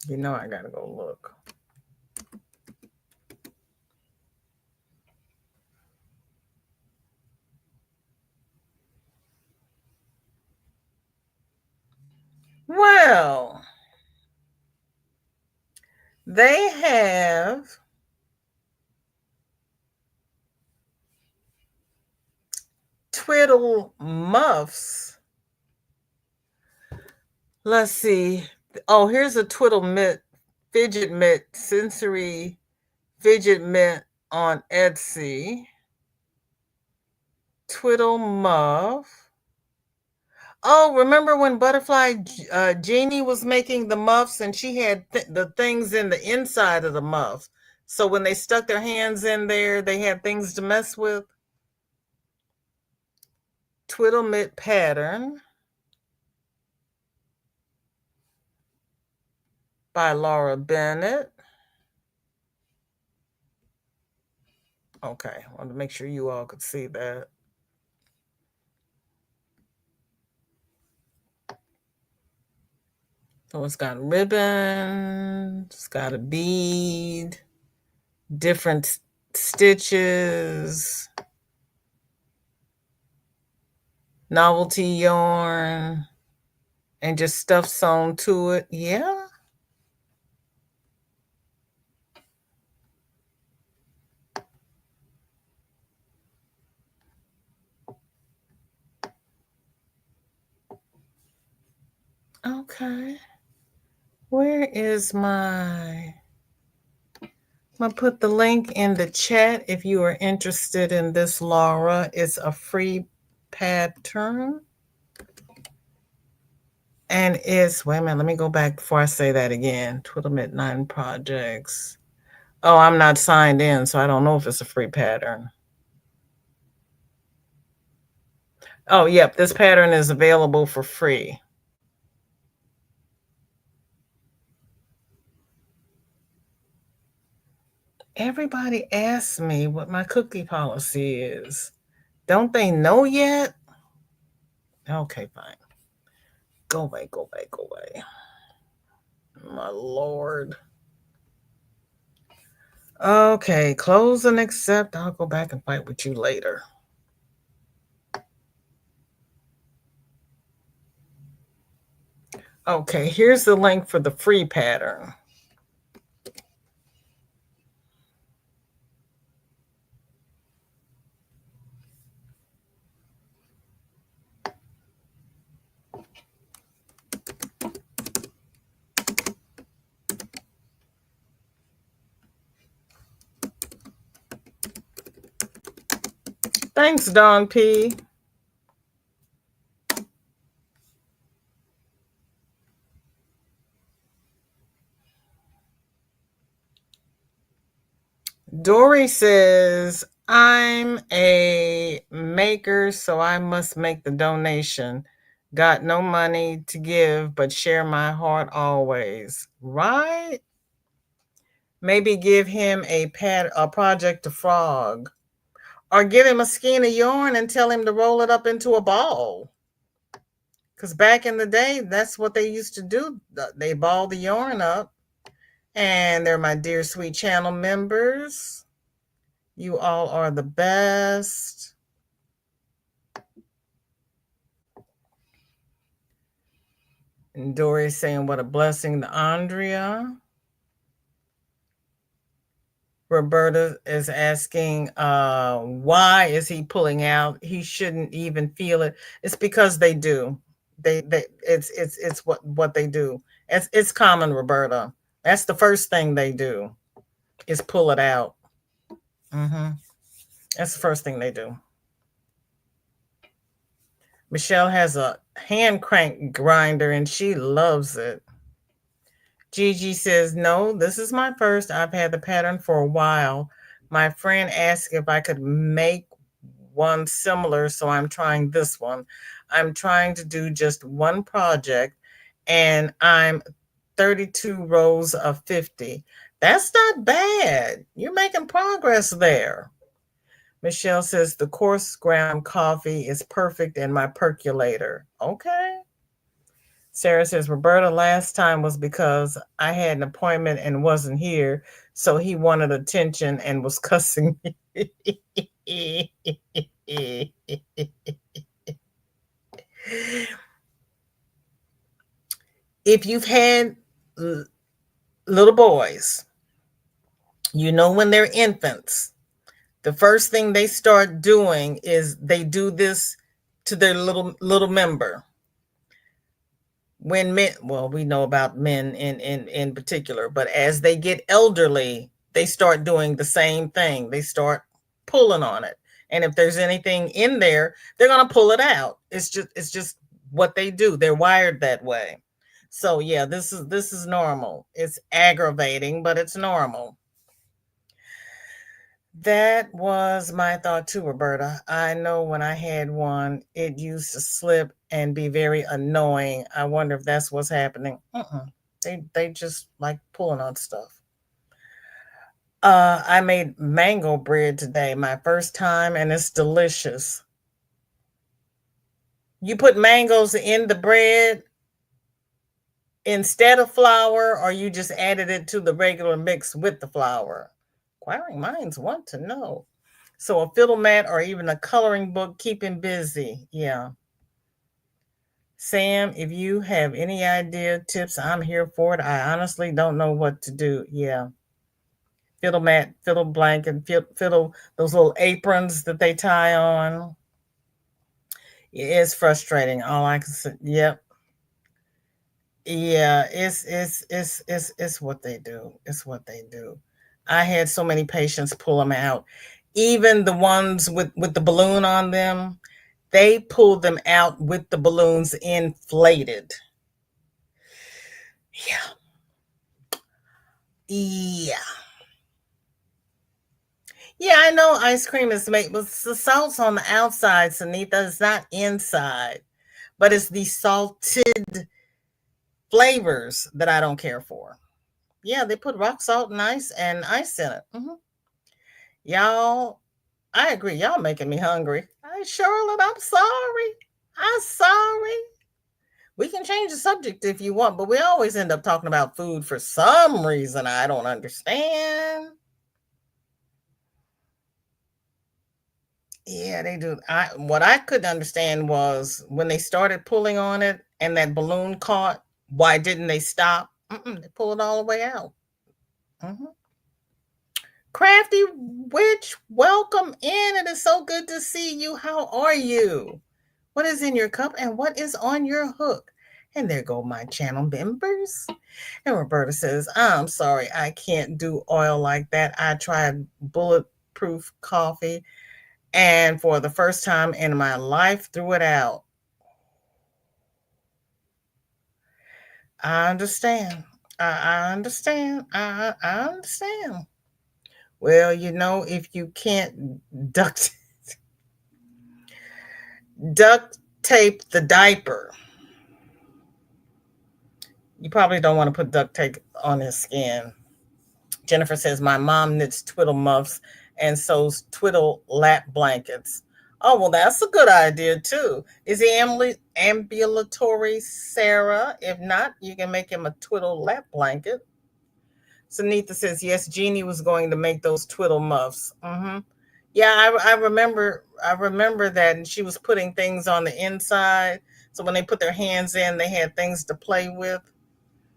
You know I gotta go look. Well, they have twiddle muffs. Let's see. Oh, here's a twiddle mitt, fidget mitt, sensory fidget mitt on Etsy. Twiddle muff. Oh, remember when Butterfly Jeannie was making the muffs and she had the things in the inside of the muff. So when they stuck their hands in there, they had things to mess with. Twiddle mitt pattern by Laura Bennett. Okay, I wanted to make sure you all could see that. So it's got ribbon, it's got a bead, different stitches, novelty yarn, and just stuff sewn to it. Yeah. Okay. Where is my... I'm going to put the link in the chat if you are interested in this, Laura. It's a free pattern. And it's, wait a minute, let me go back before I say that again. Twiddle Midnight Projects. Oh, I'm not signed in, so I don't know if it's a free pattern. Oh, yep, this pattern is available for free. Everybody asks me what my cookie policy is. Don't they know yet? Okay, fine. Go away, go away, go away. My Lord. Okay, close and accept. I'll go back and fight with you later. Okay, here's the link for the free pattern. Thanks, Don P. Dory says, I'm a maker, so I must make the donation. Got no money to give, but share my heart always. Right? Maybe give him a project to frog. Or give him a skein of yarn and tell him to roll it up into a ball. Because back in the day, that's what they used to do. They ball the yarn up. And they're my dear sweet channel members. You all are the best. And Dory's saying, what a blessing to Andrea. Roberta is asking, why is he pulling out? He shouldn't even feel it. It's because they do. It's what they do. It's common, Roberta. That's the first thing they do is pull it out. Mm-hmm. That's the first thing they do. Michelle has a hand crank grinder and she loves it. Gigi says, no, this is my first. I've had the pattern for a while. My friend asked if I could make one similar, so I'm trying this one. I'm trying to do just one project, and I'm 32 rows of 50. That's not bad. You're making progress there. Michelle says, the coarse ground coffee is perfect in my percolator. Okay. Sarah says, Roberta, last time was because I had an appointment and wasn't here, so he wanted attention and was cussing me. If you've had little boys, you know when they're infants, the first thing they start doing is they do this to their little member. When men, well, we know about men in particular, but as they get elderly, they start doing the same thing. They start pulling on it. And if there's anything in there, they're going to pull it out. It's just what they do. They're wired that way. So yeah, this is normal. It's aggravating, but it's normal. That was my thought too, Roberta. I know when I had one, it used to slip and be very annoying. I wonder if that's what's happening. They just like pulling on stuff. I made mango bread today, my first time, and it's delicious. You put mangoes in the bread instead of flour, or you just added it to the regular mix with the flour? Inquiring minds want to know. So a fiddle mat or even a coloring book, keep him busy. Yeah. Sam, if you have any idea, tips, I'm here for it. I honestly don't know what to do. Yeah. Fiddle mat, fiddle blanket, fiddle, those little aprons that they tie on. It's frustrating. All I can say, yep. Yeah, it's what they do. It's what they do. I had so many patients pull them out. Even the ones with the balloon on them, they pulled them out with the balloons inflated. Yeah. Yeah. Yeah, I know ice cream is made, but the salt's on the outside, Sunitha. It's not inside. But it's the salted flavors that I don't care for. Yeah, they put rock salt and ice in it. Mm-hmm. Y'all, I agree. Y'all making me hungry. Hey, Charlotte, I'm sorry. I'm sorry. We can change the subject if you want, but we always end up talking about food for some reason I don't understand. Yeah, they do. What I couldn't understand was when they started pulling on it and that balloon caught. Why didn't they stop? They pull it all the way out. Mhm. Crafty Witch, welcome in. It is so good to see you. How are you? What is in your cup and what is on your hook? And there go my channel members. And Roberta says, I'm sorry, I can't do oil like that. I tried bulletproof coffee and for the first time in my life threw it out. I understand. I understand. I understand. Well, if you can't duct duct tape the diaper, you probably don't want to put duct tape on his skin. Jennifer says, my mom knits twiddle muffs and sews twiddle lap blankets. Oh, well, that's a good idea, too. Is he ambulatory, Sarah? If not, you can make him a twiddle lap blanket. Sunitha says, yes, Jeannie was going to make those twiddle muffs. Mm-hmm. Yeah, I remember. I remember that, and she was putting things on the inside. So when they put their hands in, they had things to play with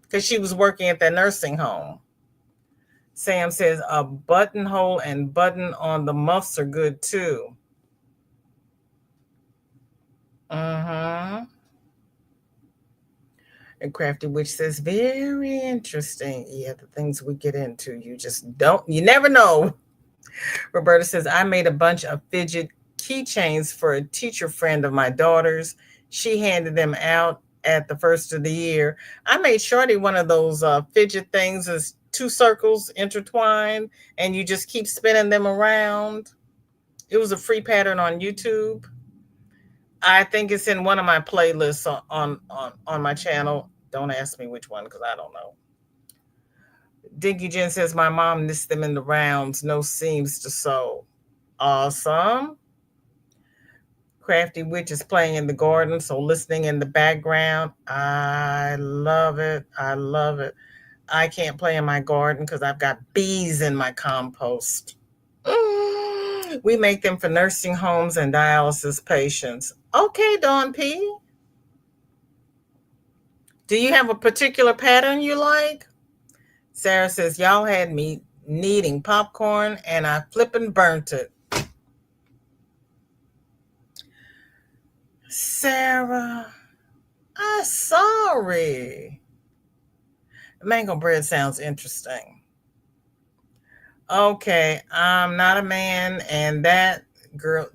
because she was working at that nursing home. Sam says a buttonhole and button on the muffs are good too. Mm-hmm. And Crafty Witch says, very interesting. Yeah, the things we get into, you never know. Roberta says, I made a bunch of fidget keychains for a teacher friend of my daughter's. She handed them out at the first of the year. I made Shorty one of those fidget things as two circles intertwined, and you just keep spinning them around. It was a free pattern on YouTube. I think it's in one of my playlists on my channel. Don't ask me which one because I don't know. Dinky Jen says my mom knits them in the rounds, no seams to sew. Awesome. Crafty Witch is playing in the garden, so listening in the background. I love it. I love it. I can't play in my garden because I've got bees in my compost. We make them for nursing homes and dialysis patients. Okay, Dawn P. Do you have a particular pattern you like? Sarah says, y'all had me needing popcorn and I flippin' burnt it. Sarah, I'm sorry. Mango bread sounds interesting. Okay, I'm not a man, and that girl,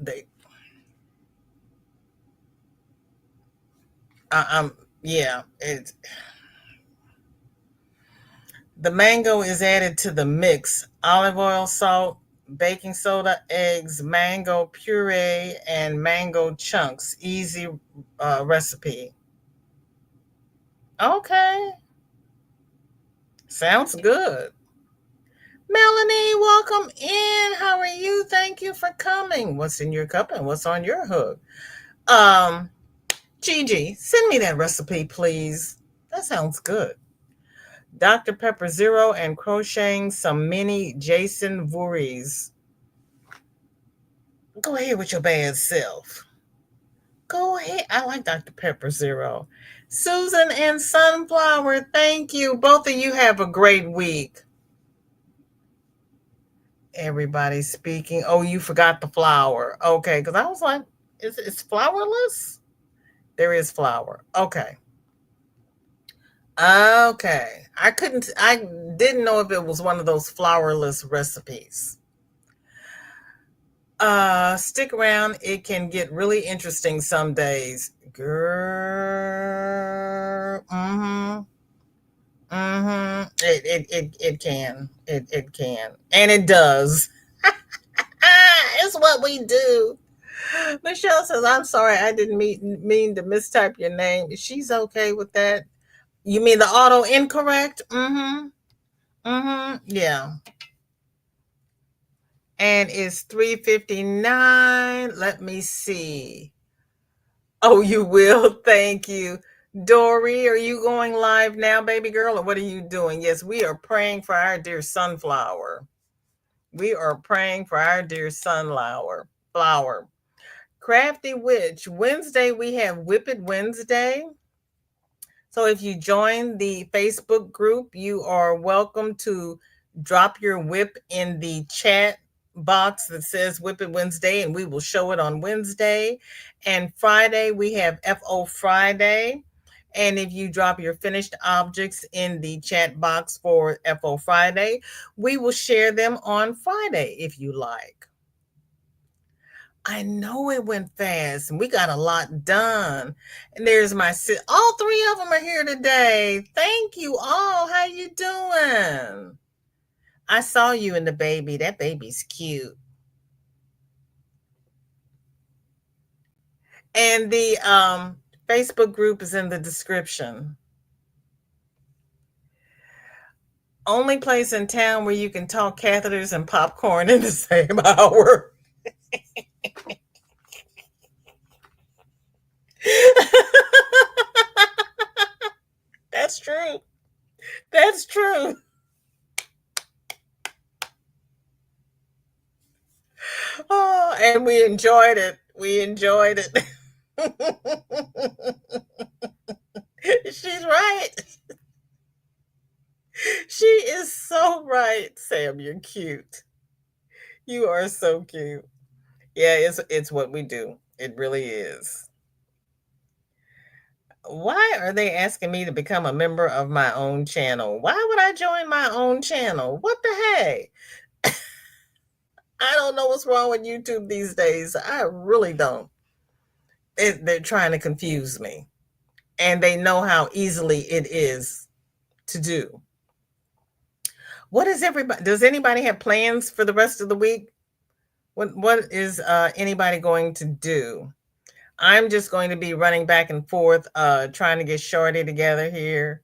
yeah, the mango is added to the mix. Olive oil, salt, baking soda, eggs, mango puree, and mango chunks. Easy recipe. Okay, sounds good. Melanie, welcome in. How are you? Thank you for coming. What's in your cup and what's on your hook? Um, Gigi, send me that recipe, please. That sounds good. Dr. Pepper Zero and crocheting some mini Jason Voorhees. Go ahead with your bad self. Go ahead. I like Dr. Pepper Zero. Susan and Sunflower, thank you. Both of you have a great week. Everybody's speaking. Oh, you forgot the flour. Okay, because I was like, it's flourless? There is flour. Okay. Okay. I didn't know if it was one of those flourless recipes. Stick around. It can get really interesting some days. Girl. Mm-hmm. Mm-hmm. It can. It can. And it does. It's what we do. Michelle says, I'm sorry, I didn't mean to mistype your name. She's okay with that. You mean the auto incorrect? Mm-hmm. Mm-hmm. Yeah. And it's 3:59. Let me see. Oh, you will. Thank you. Dory, are you going live now, baby girl, or what are you doing? Yes, we are praying for our dear sunflower. We are praying for our dear sunflower. Flower. Crafty Witch. Wednesday, we have Whip It Wednesday. So if you join the Facebook group, you are welcome to drop your whip in the chat box that says Whip It Wednesday, and we will show it on Wednesday. And Friday, we have FO Friday. And if you drop your finished objects in the chat box for FO Friday, we will share them on Friday if you like. I know it went fast and we got a lot done. And there's my all three of them are here today. Thank you all. How you doing? I saw you and the baby. That baby's cute. And the Facebook group is in the description. Only place in town where you can talk catheters and popcorn in the same hour. That's true. That's true. Oh, and we enjoyed it. We enjoyed it. She's right. She is so right. Sam, you're cute. You are so cute. Yeah, it's what we do. It really is. Why are they asking me to become a member of my own channel? Why would I join my own channel? What the heck? I don't know what's wrong with YouTube these days. I really don't. They're trying to confuse me. And they know how easily it is to do. What is everybody? Does anybody have plans for the rest of the week? What is anybody going to do? I'm just going to be running back and forth, trying to get Shorty together here.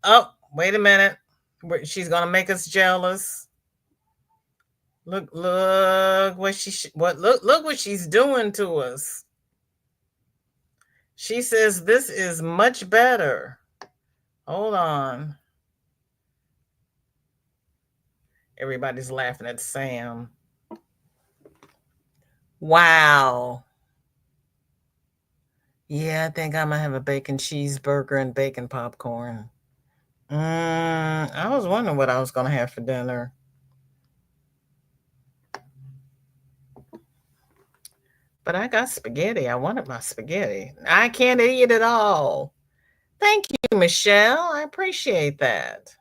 Oh, wait a minute. She's gonna make us jealous. Look what look what she's doing to us. She says this is much better. Hold on. Everybody's laughing at Sam. Wow. Yeah, I think I'm gonna have a bacon cheeseburger and bacon popcorn. I was wondering what I was gonna have for dinner. But I got spaghetti. I wanted my spaghetti. I can't eat it all. Thank you, Michelle. I appreciate that.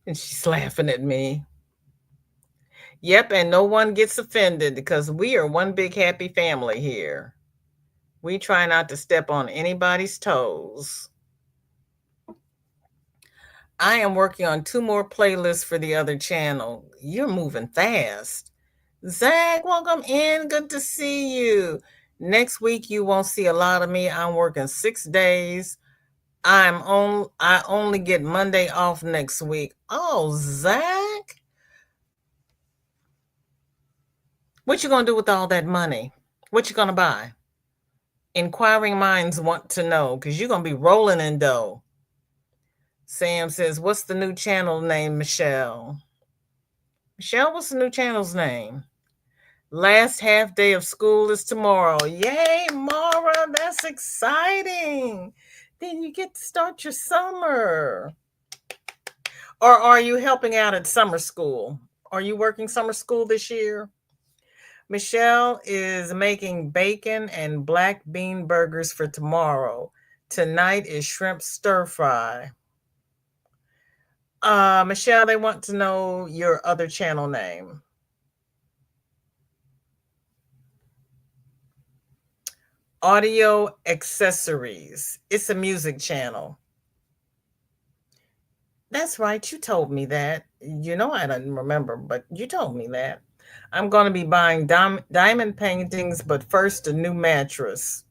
And she's laughing at me. Yep, and no one gets offended because we are one big happy family here. We try not to step on anybody's toes. I am working on 2 more playlists for the other channel. You're moving fast. Zach, welcome in. Good to see you. Next week, you won't see a lot of me. I'm working 6 days. I only get Monday off next week. Oh, Zach. What you gonna do with all that money? What you gonna buy? Inquiring minds want to know because you're gonna be rolling in dough. Sam says, what's the new channel name, Michelle? Michelle, what's the new channel's name? Last half day of school is tomorrow. Yay, Mara, that's exciting. Then you get to start your summer. Or are you helping out at summer school? Are you working summer school this year? Michelle is making bacon and black bean burgers for tomorrow. Tonight is shrimp stir fry. Michelle, they want to know your other channel name. Audio Accessories. It's a music channel. That's right. You told me that. You know, I don't remember, but you told me that. I'm going to be buying diamond paintings, but first a new mattress.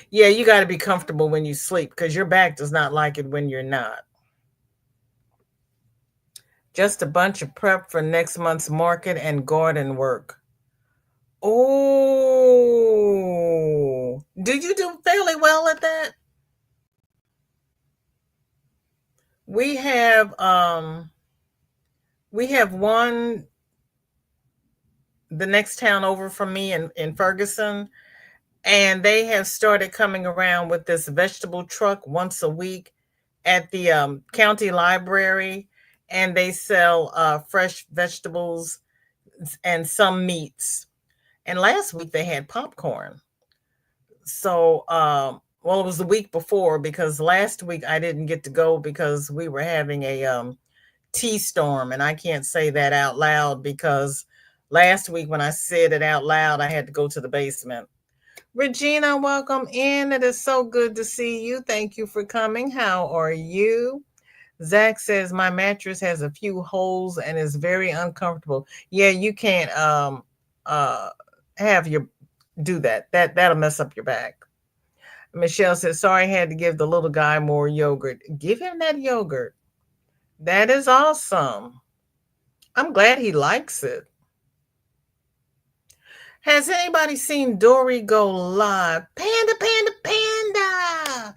Yeah, you got to be comfortable when you sleep because your back does not like it when you're not. Just a bunch of prep for next month's market and garden work. Oh, did you do fairly well at that? We have um we have one the next town over from me in Ferguson, and they have started coming around with this vegetable truck once a week at the county library, and they sell fresh vegetables and some meats. And last week they had popcorn. So, well, it was the week before because last week I didn't get to go because we were having a tea storm, and I can't say that out loud because last week when I said it out loud, I had to go to the basement. Regina, welcome in. It is so good to see you. Thank you for coming. How are you? Zach says my mattress has a few holes and is very uncomfortable. Yeah, you can't uh have your do that. That'll mess up your back. Michelle says, sorry, I had to give the little guy more yogurt. Give him that yogurt. That is awesome. I'm glad he likes it. Has anybody seen Dory go live? Panda, panda, panda.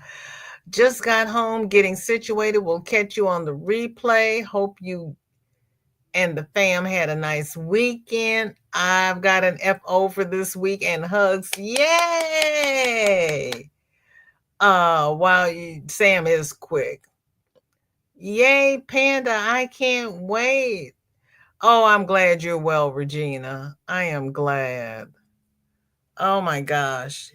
Just got home, getting situated. We'll catch you on the replay. Hope you and the fam had a nice weekend. I've got an FO for this week and hugs. Yay! Wow, Sam is quick. Yay, Panda. I can't wait. Oh, I'm glad you're well, Regina. I am glad. Oh my gosh.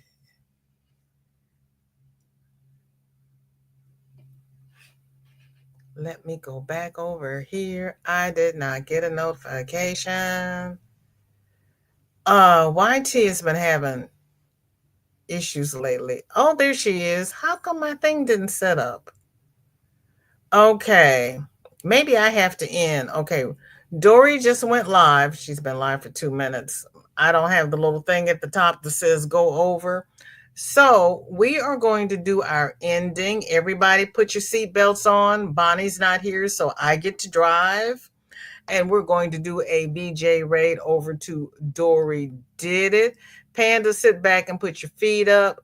Let me go back over here. I did not get a notification. YT has been having issues lately. Oh, there she is. How come my thing didn't set up? Okay. Maybe I have to end. Okay. Dory just went live. She's been live for 2 minutes. I don't have the little thing at the top that says go over. So we are going to do our ending. Everybody put your seatbelts on. Bonnie's not here, so I get to drive. And we're going to do a BJ raid over to Dory Did It. Panda, sit back and put your feet up.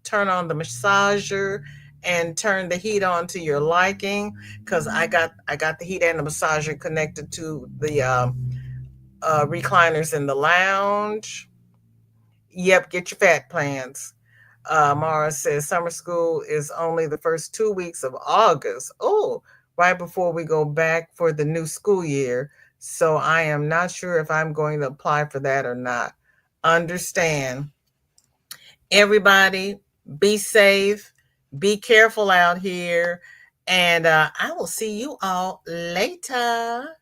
Turn on the massager and turn the heat on to your liking, because I got the heat and the massager connected to the recliners in the lounge. Yep, get your fat plans. Mara says summer school is only the first 2 weeks of August. Oh, right before we go back for the new school year. So I am not sure if I'm going to apply for that or not. Understand. Everybody, be safe, be careful out here, and I will see you all later.